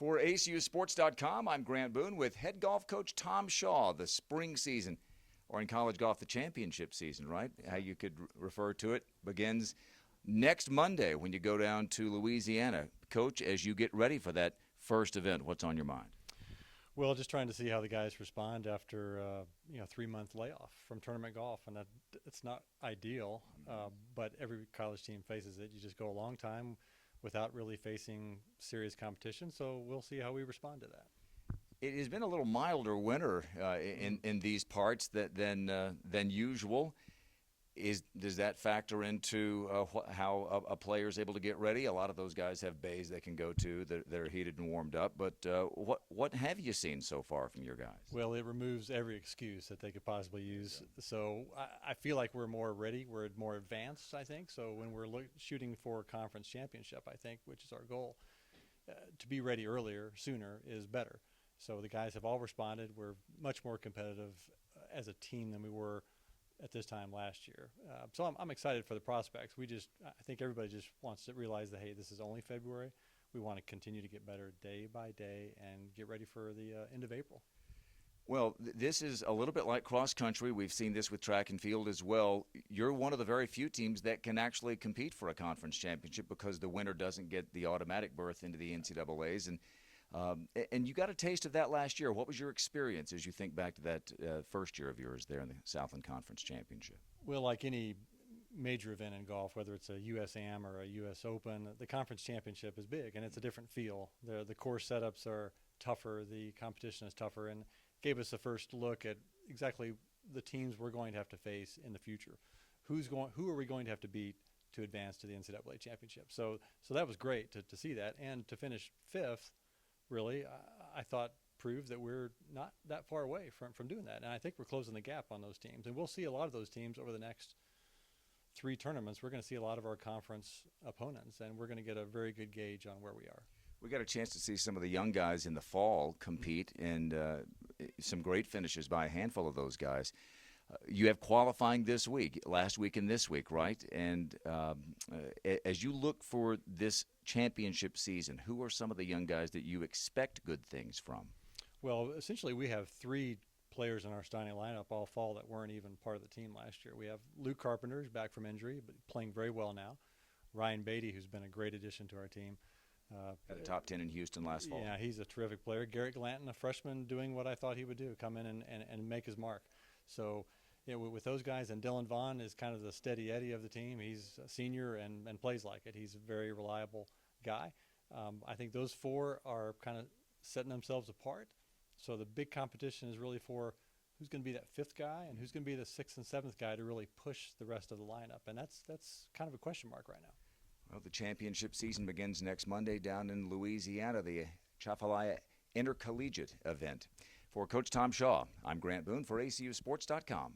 For ACUsports.com, I'm Grant Boone with head golf coach Tom Shaw. The spring season, or in college golf, the championship season, right? How you could refer to it, begins next Monday when you go down to Louisiana. Coach, as you get ready for that first event, what's on your mind? Well, just trying to see how the guys respond after a 3-month layoff from tournament golf, and it's not ideal, but every college team faces it. You just go a long time without really facing serious competition, so we'll see how we respond to that. It has been a little milder winter in these parts than usual. Does that factor into how a player is able to get ready? A lot of those guys have bays they can go to that are heated and warmed up. But what have you seen so far from your guys? Well, it removes every excuse that they could possibly use. So I feel like we're more ready. We're more advanced, I think. So when we're shooting for a conference championship, I think, which is our goal, to be ready earlier, sooner, is better. So the guys have all responded. We're much more competitive as a team than we were at this time last year. So I'm excited for the prospects. I think everybody just wants to realize that, hey, this is only February. We want to continue to get better day by day and get ready for the end of April. Well, this is a little bit like cross country. We've seen this with track and field as well. You're one of the very few teams that can actually compete for a conference championship because the winner doesn't get the automatic berth into the NCAAs. And you got a taste of that last year. What was your experience as you think back to that first year of yours there in the Southland Conference Championship? Well, like any major event in golf, whether it's a USAM or a US Open, the conference championship is big, and it's a different feel. The course setups are tougher, the competition is tougher, and gave us a first look at exactly the teams we're going to have to face in the future. Who are we going to have to beat to advance to the NCAA championship? So that was great to see that, and to finish fifth. Really, I thought proved that we're not that far away from doing that. And I think we're closing the gap on those teams. And we'll see a lot of those teams over the next 3 tournaments. We're going to see a lot of our conference opponents, and we're going to get a very good gauge on where we are. We got a chance to see some of the young guys in the fall compete, and some great finishes by a handful of those guys. You have qualifying last week and this week, right? And as you look for this championship season, who are some of the young guys that you expect good things from? Well, essentially we have 3 players in our starting lineup all fall that weren't even part of the team last year. We have Luke Carpenter, who's back from injury, but playing very well now. Ryan Beatty, who's been a great addition to our team. At the top 10 in Houston last fall. Yeah, he's a terrific player. Garrett Glanton, a freshman, doing what I thought he would do, come in and make his mark. So with those guys, and Dylan Vaughn is kind of the steady Eddie of the team. He's a senior and plays like it. He's a very reliable guy. I think those 4 are kind of setting themselves apart. So the big competition is really for who's going to be that 5th guy and who's going to be the 6th and 7th guy to really push the rest of the lineup. And that's kind of a question mark right now. Well, the championship season begins next Monday down in Louisiana, the Chafalaya Intercollegiate event. For Coach Tom Shaw, I'm Grant Boone for ACUsports.com.